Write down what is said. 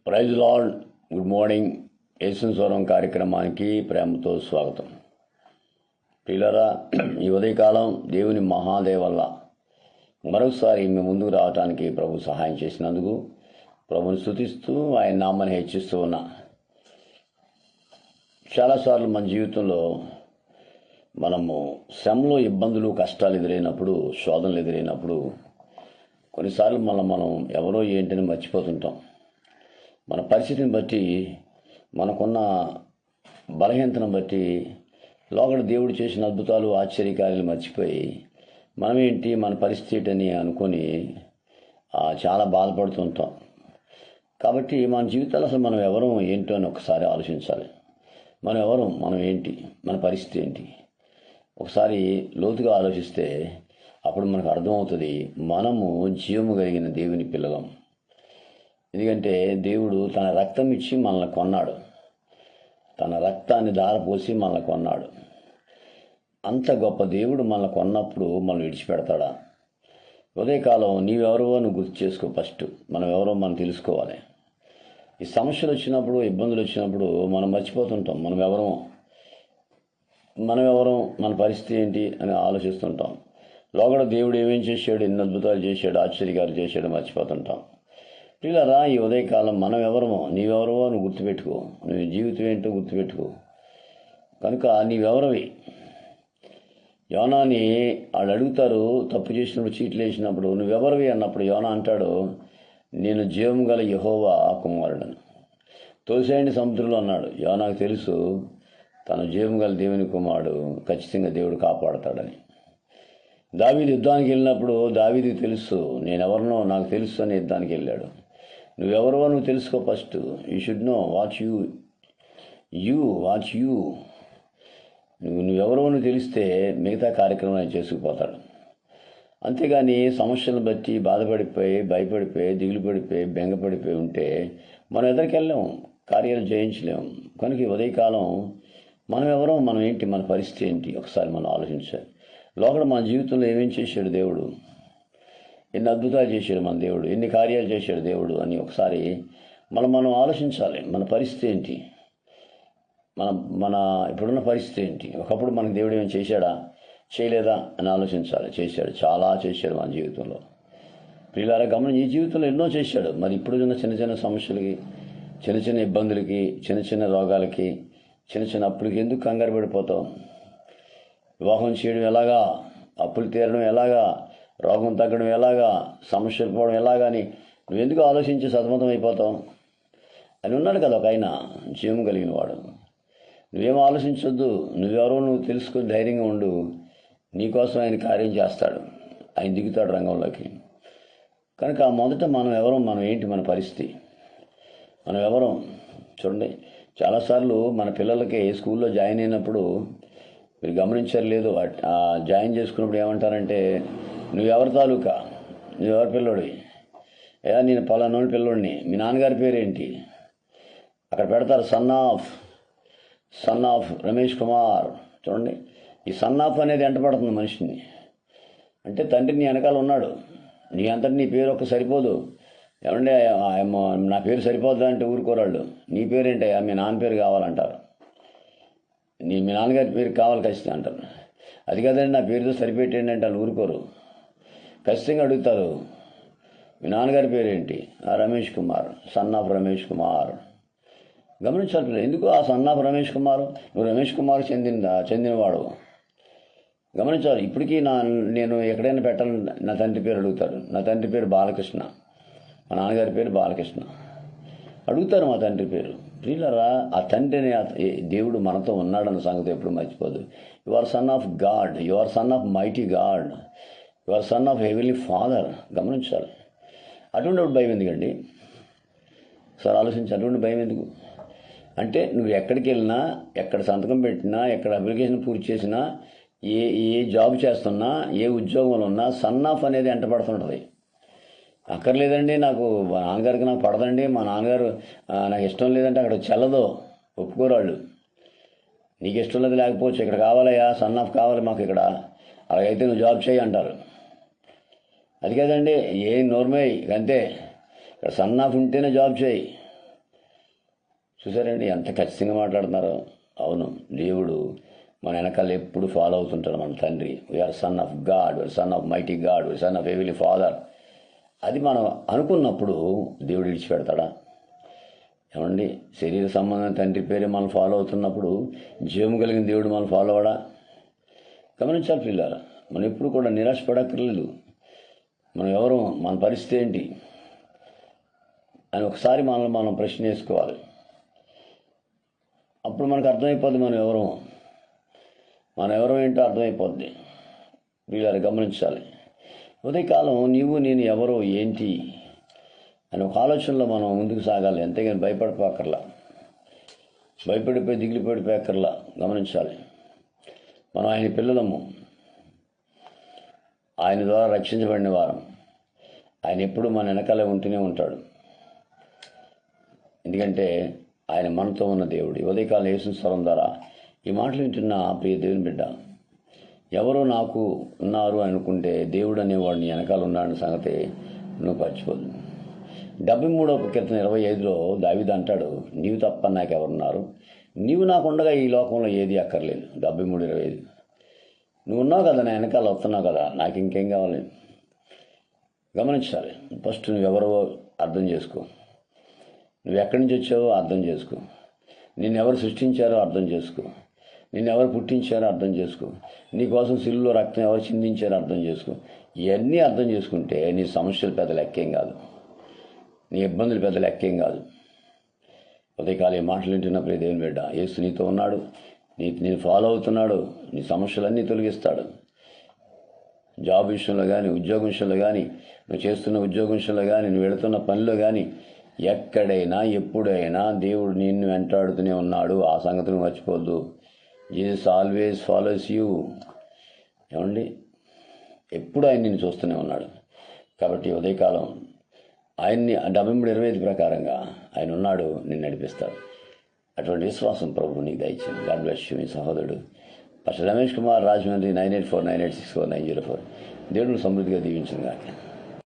Praise Lord. Good morning. Yesu స్వరం కార్యక్రమానికి ప్రేమతో స్వాగతం. పిల్లరా, ఈ ఉదయకాలం దేవుని మహాదయ వల్ల మరొకసారి మీ ముందుకు రావడానికి ప్రభు సహాయం చేసినందుకు ప్రభుని స్తుతిస్తూ ఆయన నామాన్ని హెచ్చిస్తూ ఉన్నా. చాలాసార్లు మన జీవితంలో మనము శ్రమలో ఇబ్బందులు కష్టాలు ఎదురైనప్పుడు, శోధనలు ఎదురైనప్పుడు కొన్నిసార్లు మనం ఎవరో ఏంటని మర్చిపోతుంటాం. మన పరిస్థితిని బట్టి, మనకున్న బలహీనతను బట్టి లోగడ దేవుడు చేసిన అద్భుతాలు ఆశ్చర్యకార్యాలు మర్చిపోయి మనమేంటి, మన పరిస్థితి అని అనుకొని చాలా బాధపడుతుంటాం. కాబట్టి మన జీవితాలు అసలు మనం ఎవరం ఏంటో అని ఒకసారి ఆలోచించాలి. మనం ఎవరు, మనం ఏంటి, మన పరిస్థితి ఏంటి ఒకసారి లోతుగా ఆలోచిస్తే అప్పుడు మనకు అర్థమవుతుంది మనము జీవము కలిగిన దేవుని పిల్లలం. ఎందుకంటే దేవుడు తన రక్తం ఇచ్చి మనల్ని కొన్నాడు, తన రక్తాన్ని ధారపోసి మనల్ని కొన్నాడు. అంత గొప్ప దేవుడు మనల్ని కొన్నప్పుడు మనం విడిచిపెడతాడా? ఉదయకాలం నీవెవరో నువ్వు గుర్తు చేసుకో. ఫస్ట్ మనం ఎవరో మనం తెలుసుకోవాలి. ఈ సమస్యలు వచ్చినప్పుడు, ఇబ్బందులు వచ్చినప్పుడు మనం మర్చిపోతుంటాం మనం ఎవరో, మన పరిస్థితి ఏంటి అని ఆలోచిస్తుంటాం. లోగడ దేవుడు ఏమేం చేశాడు, ఎన్ని అద్భుతాలు చేశాడు, ఆశ్చర్యకాలు చేశాడు మర్చిపోతుంటాం. పిల్లరా, ఈ ఉదయకాలం మనం ఎవరమో, నీవెవరవో నువ్వు గుర్తుపెట్టుకో. నువ్వు జీవితం ఏంటో గుర్తుపెట్టుకో. కనుక నీవెవరవి? యోనాని వాళ్ళు అడుగుతారు, తప్పు చేసినప్పుడు, చీట్లు వేసినప్పుడు నువ్వెవరివి అన్నప్పుడు యోనా అంటాడు, నేను జీవం గల యెహోవా కుమారుడను. తోసేయండి సముద్రంలో అన్నాడు. యోనాకు తెలుసు తను జీవం గల దేవుని కుమారుడు, ఖచ్చితంగా దేవుడు కాపాడతాడని. దావీదు యుద్ధానికి వెళ్ళినప్పుడు దావీదుకి తెలుసు నేనెవరినో నాకు తెలుసు అని యుద్ధానికి వెళ్ళాడు. నువ్వెవరో నువ్వు తెలుసుకో. First you should know what you నువ్వెవరో నువ్వు తెలిస్తే మిగతా కార్యక్రమం ఆయన చేసుకుపోతాడు. అంతేగాని సమస్యలను బట్టి బాధపడిపోయి, భయపడిపోయి, దిగులు పడిపోయి, బెంగపడిపోయి ఉంటే మనం ఎదురికి వెళ్ళాం, కార్యాలు జయించలేము. కనుక ఈ ఉదయకాలం మనం ఎవరో, మనం ఏంటి, మన పరిస్థితి ఏంటి ఒకసారి మనం ఆలోచించాలి. లోపల మన జీవితంలో ఏమేం చేశాడు దేవుడు, ఎన్ని అద్భుతాలు చేశాడు మన దేవుడు, ఎన్ని కార్యాలు చేశాడు దేవుడు అని ఒకసారి మనం ఆలోచించాలి. మన పరిస్థితి ఏంటి, మన ఇప్పుడున్న పరిస్థితి ఏంటి, ఒకప్పుడు మనకు దేవుడు ఏమైనా చేశాడా, చేయలేదా అని ఆలోచించాలి. చేశాడు, చాలా చేశాడు మన జీవితంలో. పిల్లల గమనం, ఈ జీవితంలో ఎన్నో చేశాడు. మరి ఇప్పుడు ఉన్న చిన్న చిన్న సమస్యలకి, చిన్న చిన్న ఇబ్బందులకి, చిన్న చిన్న రోగాలకి, చిన్న చిన్న అప్పులకి ఎందుకు కంగారు పడిపోతావు? వివాహం చేయడం ఎలాగా, అప్పులు తీరడం ఎలాగా, రోగం తగ్గడం ఎలాగా, సమస్యలు పోవడం ఎలాగా అని నువ్వెందుకు ఆలోచించి సతమతం అయిపోతావు అని ఉన్నాడు కదా ఒక ఆయన, జీవం కలిగిన వాడు. నువ్వేం ఆలోచించొద్దు, నువ్వెవరో నువ్వు తెలుసుకుని ధైర్యంగా ఉండు. నీకోసం ఆయన కార్యం చేస్తాడు, ఆయన దిగుతాడు రంగంలోకి. కనుక మొదట మనం ఎవరో, మనం ఏంటి, మన పరిస్థితి, మనం ఎవరో చూడండి. చాలాసార్లు మన పిల్లలకి స్కూల్లో జాయిన్ అయినప్పుడు మీరు గమనించారు లేదు, జాయిన్ చేసుకున్నప్పుడు ఏమంటారంటే, నువ్వెవరి తాలూకా, నువ్వెవరి పిల్లోడివి, నేను పలానోని పిల్లోడిని, మీ నాన్నగారి పేరేంటి అక్కడ పెడతారు. Son of Ramesh Kumar. చూడండి, ఈ సన్ ఆఫ్ అనేది ఎంట పడుతుంది మనిషిని. అంటే తండ్రి నీ వెనకాల ఉన్నాడు, నీ అంతటి నీ పేరు ఒక్క సరిపోదు. ఏమంటే నా పేరు సరిపోద్దా అంటే ఊరుకోరాళ్ళు. నీ పేరేంటయ్యా, మీ నాన్న పేరు కావాలంటారు. మీ నాన్నగారి పేరు కావాలి ఖచ్చితంగా అంటారు. అది కదండి నా పేరుతో సరిపెట్టండి అంటే వాళ్ళు ఊరుకోరు, ఖచ్చితంగా అడుగుతారు. మీ నాన్నగారి పేరేంటి? Ramesh Kumar, son of Ramesh Kumar. గమనించాలి. ఎందుకు ఆ సన్ ఆఫ్ రమేష్ కుమార్? నువ్వు రమేష్ కుమార్ చెందినవాడు. గమనించాలి. ఇప్పటికీ నేను ఎక్కడైనా పెట్టాలని నా తండ్రి పేరు అడుగుతారు. నా తండ్రి పేరు బాలకృష్ణ, మా నాన్నగారి పేరు బాలకృష్ణ అడుగుతారు, మా తండ్రి పేరు. ప్రియులరా, ఆ తండ్రి అనే దేవుడు మనతో ఉన్నాడన్న సంగతి ఎప్పుడు మర్చిపోదు. You are son of God, you are son of mighty God, you are son of heavenly father. గమనించాలి. అటువంటి భయం ఎందుకండి సార్? ఆలోచించి, అటువంటి భయం ఎందుకు అంటే, నువ్వు ఎక్కడికి వెళ్ళినా, ఎక్కడ సంతకం పెట్టినా, ఎక్కడ అప్లికేషన్ పూర్తి చేసినా, ఏ జాబ్ చేస్తున్నా, ఏ ఉద్యోగంలో ఉన్నా సన్ ఆఫ్ అనేది ఎంట పడుతుంటుంది. అక్కర్లేదండి నాకు మా నాన్నగారికి నాకు పడదండి, మా నాన్నగారు నాకు ఇష్టం లేదంటే అక్కడ చెల్లదో, ఒప్పుకోరాళ్ళు. నీకు ఇష్టం లేదు లేకపోవచ్చు, ఇక్కడ కావాలయ్యా, సన్ ఆఫ్ కావాలి మాకు ఇక్కడ, అలాగైతే నువ్వు జాబ్ చేయి అంటారు. అది కదండి, ఏ నోర్మే అంతే, ఇక్కడ సన్ ఆఫ్ ఉంటేనే జాబ్ చేయి. చూసారండి ఎంత ఖచ్చితంగా మాట్లాడుతున్నారో. అవును, దేవుడు మన వెనకాల ఎప్పుడు ఫాలో అవుతుంటాడు. మన తండ్రి, we're son of God, we're son of mighty God, we're son of heavenly father. అది మనం అనుకున్నప్పుడు దేవుడు విడిచిపెడతాడా? ఏమండి, శరీర సంబంధం తండ్రి పేరే మనం ఫాలో అవుతున్నప్పుడు జీవం కలిగిన దేవుడు మనం ఫాలో అవడా? గమనించాలి పిల్లలు, మనం ఎప్పుడు కూడా నిరాశపడక్కర్లేదు. మనం ఎవరు, మన పరిస్థితి ఏంటి అని ఒకసారి మనల్ని మనం ప్రశ్న వేసుకోవాలి. అప్పుడు మనకు అర్థమైపోద్ది మనం ఎవరో ఏంటో అర్థమైపోద్ది. వీళ్ళని గమనించాలి. ఉదయకాలం నీవు నేను ఎవరో ఏంటి అని ఒక ఆలోచనలో మనం ముందుకు సాగాలి. అంతేగాని భయపడిపోకర్లా, భయపడిపోయి దిగులు పడిపోయక్కర్లా. గమనించాలి, మనం ఆయన పిల్లలము, ఆయన ద్వారా రక్షించబడిన వారం. ఆయన ఎప్పుడు మన వెనకాలే ఉంటూనే ఉంటాడు. ఎందుకంటే ఆయన మనతో ఉన్న దేవుడు. ఉదయకాలం యేసు స్వరం ద్వారా ఈ మాటలు వింటున్న ప్రియ దేవుని బిడ్డ, ఎవరో నాకు ఉన్నారు అనుకుంటే దేవుడు అనేవాడిని వెనకాల ఉన్నాడని సంగతి నువ్వు మర్చిపోదు. 73వ కీర్తన 25లో దావీదు అంటాడు, నీవు తప్ప నాకెవరున్నారు, నీవు నాకుండగా ఈ లోకంలో ఏది అక్కర్లేదు. 73:25. నువ్వు ఉన్నావు కదా, నా వెనకాల వస్తున్నావు కదా, నాకు ఇంకేం కావాలి? గమనించాలి. ఫస్ట్ నువ్వెవరో అర్థం చేసుకో, నువ్వు ఎక్కడి నుంచి వచ్చావో అర్థం చేసుకో, నిన్నెవరు సృష్టించారో అర్థం చేసుకో, నిన్నెవరు పుట్టించారో అర్థం చేసుకో, నీకోసం సిలువలో రక్తం ఎవరు చిందించారో అర్థం చేసుకో. ఇవన్నీ అర్థం చేసుకుంటే నీ సమస్యలు పెద్ద లెక్కేం కాదు, నీ ఇబ్బందులు పెద్ద లెక్కేం కాదు. ఉదయకాలం మాటలు వింటున్న ప్రియ దేవుని బిడ్డ, యేసు నీతో ఉన్నాడు, నేను ఫాలో అవుతున్నాడు, నీ సమస్యలన్నీ తొలగిస్తాడు. జాబ్ విషయంలో కానీ, ఉద్యోగం విషయంలో కానీ, నువ్వు చేస్తున్న ఉద్యోగం విషయంలో కానీ, నువ్వు వెళుతున్న పనిలో కానీ, ఎక్కడైనా ఎప్పుడైనా దేవుడు నిన్ను వెంటాడుతూనే ఉన్నాడు. ఆ సంగతిని మర్చిపోద్దు. Jesus always follows you. ఏమండి, ఎప్పుడు ఆయన నిన్ను చూస్తూనే ఉన్నాడు. కాబట్టి ఉదయకాలం ఆయన్ని 73:25 ప్రకారంగా ఆయన ఉన్నాడు, నిన్ను నడిపిస్తాడు. అటువంటి విశ్వాసం ప్రభు నీకు దయచేయండి. God bless you. మీ సహోదరుడు డాక్టర్ రమేష్ కుమార్, రాజమండ్రి. 9849864904. దేవుడు సమృద్ధిగా దీవించును గాక.